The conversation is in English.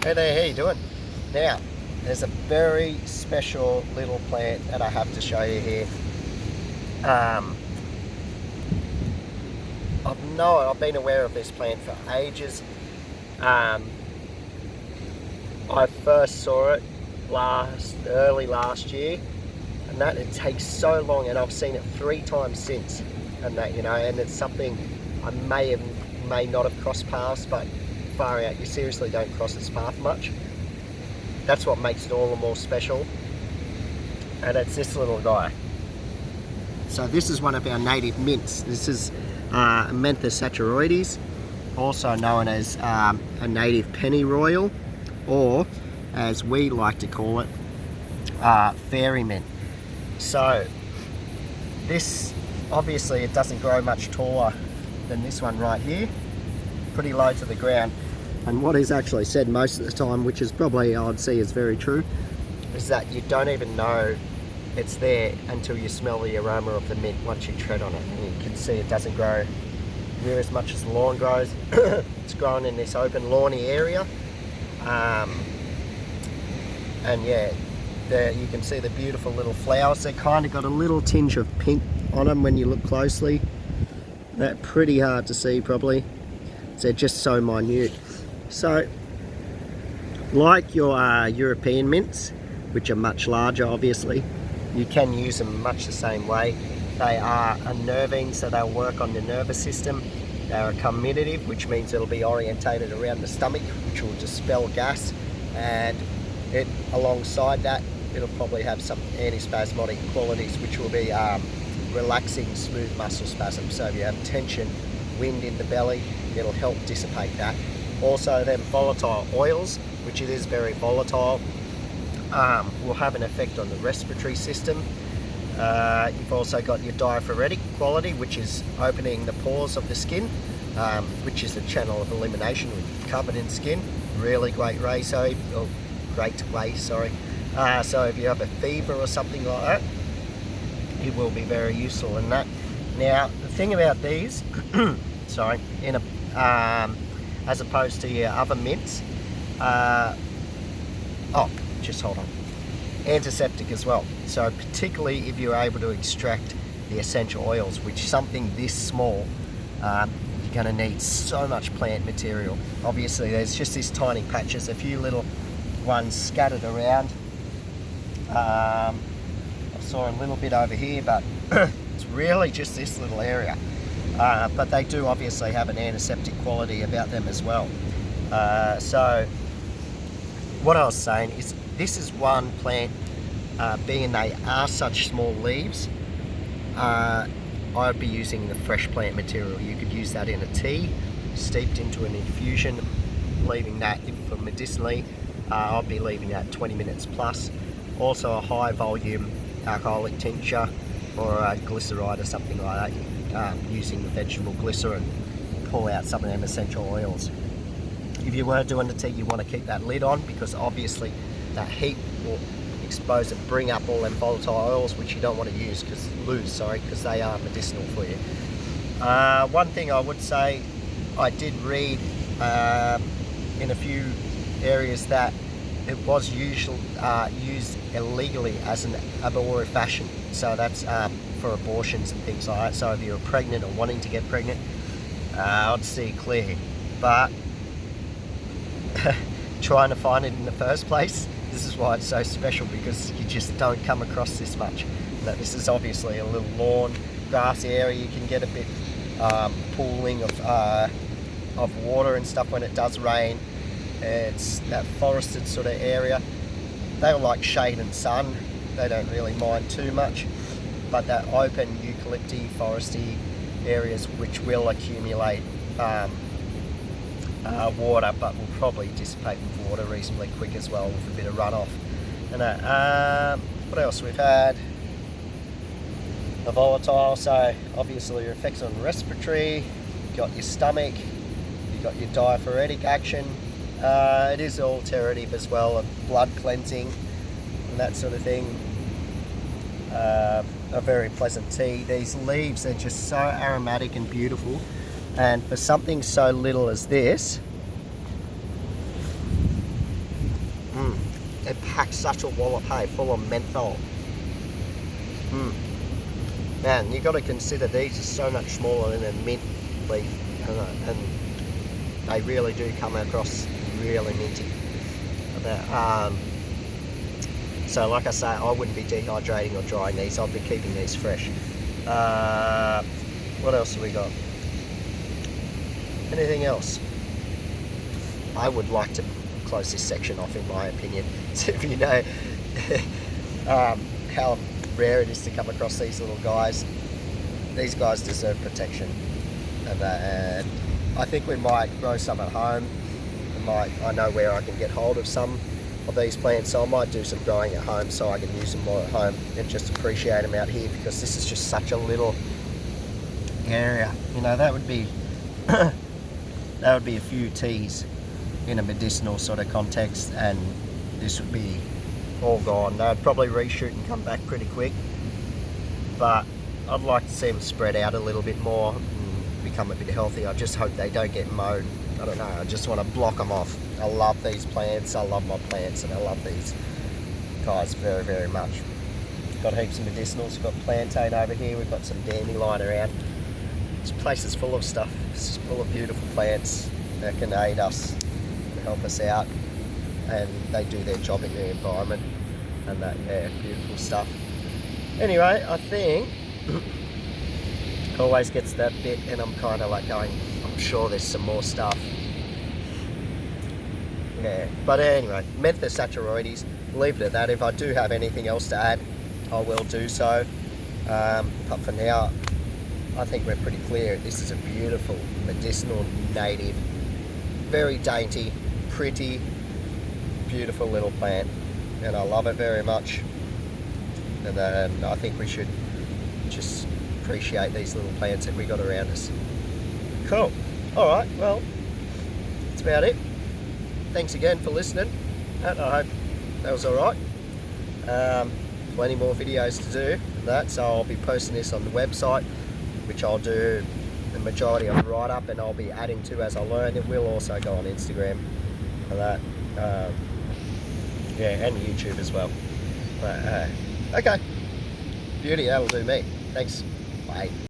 Hey there, how you doing? Now, there's a very special little plant that I have to show you here. I've been aware of this plant for ages. I first saw it early last year, and that it takes so long, and I've seen it 3 times since, and that, and it's something I may not have crossed paths, but far out, you seriously don't cross its path much. That's what makes it all the more special. And it's this little guy. So this is one of our native mints. This is Mentha saccharoides, also known as a native pennyroyal, or as we like to call it, fairy mint. So this, obviously it doesn't grow much taller than this one right here, pretty low to the ground. And what is actually said most of the time, which is probably I'd see is very true, is that you don't even know it's there until you smell the aroma of the mint once you tread on it. And you can see it doesn't grow near as much as the lawn grows. It's growing in this open lawny area. And yeah, there you can see the beautiful little flowers. They kind of got a little tinge of pink on them when you look closely. They're pretty hard to see probably. They're just so minute. So, like your European mints, which are much larger obviously, you can use them much the same way. They are unnerving, so they'll work on the nervous system. They're a commutative, which means it'll be orientated around the stomach, which will dispel gas, and alongside that, it'll probably have some antispasmodic qualities, which will be relaxing smooth muscle spasms. So if you have tension, wind in the belly, it'll help dissipate that. Also, them volatile oils, which it is very volatile, will have an effect on the respiratory system. You've also got your diaphoretic quality, which is opening the pores of the skin, which is a channel of elimination covered in skin. Really great way, so if you have a fever or something like that, it will be very useful in that. Now, the thing about these, as opposed to your other mints, just hold on, antiseptic as well. So particularly if you're able to extract the essential oils, which something this small, you're going to need so much plant material. Obviously there's just these tiny patches, a few little ones scattered around. I saw a little bit over here, but it's really just this little area. But they do obviously have an antiseptic quality about them as well. So what I was saying is, this is one plant, being they are such small leaves, I'd be using the fresh plant material. You could use that in a tea, steeped into an infusion, leaving that for medicinally. I'd be leaving that 20 minutes plus. Also a high volume alcoholic tincture or a glyceride or something like that, using the vegetable glycerin, pull out some of them essential oils. If you were doing the tea, you want to keep that lid on, because obviously that heat will expose and bring up all them volatile oils, which you don't want to use, because they are medicinal for you. One thing I would say, I did read in a few areas that it was used illegally as an abortifacient. So that's for abortions and things like that. So if you're pregnant or wanting to get pregnant, I'd see clear. But trying to find it in the first place, this is why it's so special, because you just don't come across this much. But this is obviously a little lawn, grassy area. You can get a bit pooling of water and stuff when it does rain. It's that forested sort of area. They like shade and sun. They don't really mind too much. But that open eucalypty, foresty areas, which will accumulate water, but will probably dissipate with water reasonably quick as well, with a bit of runoff. And what else we've had? The volatile, so obviously your effects on respiratory, you've got your stomach, you've got your diaphoretic action. It is alterative as well, of blood cleansing and that sort of thing. A very pleasant tea. These leaves are just so aromatic and beautiful, and for something so little as this, It packs such a wallop, hey, full of menthol. Man, you got to consider these are so much smaller than a mint leaf, and they really do come across really minty. So like I say, I wouldn't be dehydrating or drying these. I'd be keeping these fresh. What else have we got? Anything else? I would like to close this section off, in my opinion. So if you know how rare it is to come across these little guys, these guys deserve protection. And I think we might grow some at home. I know where I can get hold of some of these plants, so I might do some growing at home so I can use them more at home and just appreciate them out here, because this is just such a little area. You know, that would be that would be a few teas in a medicinal sort of context, and this would be all gone. They'd probably reshoot and come back pretty quick, but I'd like to see them spread out a little bit more and become a bit healthy. I just hope they don't get mowed. I don't know, I just want to block them off. I love these plants, I love my plants, and I love these guys very, very much. Got heaps of medicinals. We've got plantain over here, we've got some dandelion around. This place is full of stuff. It's full of beautiful plants that can aid us and help us out, and they do their job in the environment, and that, yeah, beautiful stuff. Anyway, I think always gets that bit, and I'm kind of like going, I'm sure there's some more stuff. Yeah, but anyway, Menthosaccharoides, leave it at that. If I do have anything else to add, I will do so. But for now, I think we're pretty clear. This is a beautiful, medicinal, native, very dainty, pretty, beautiful little plant, and I love it very much. And I think we should just appreciate these little plants that we got around us. Cool. Alright, well, that's about it. Thanks again for listening, and I hope that was alright. Plenty more videos to do that, so I'll be posting this on the website, which I'll do the majority of the write-up, and I'll be adding to as I learn. It will also go on Instagram for that. Yeah, and YouTube as well. But, okay, beauty, that'll do me. Thanks, bye.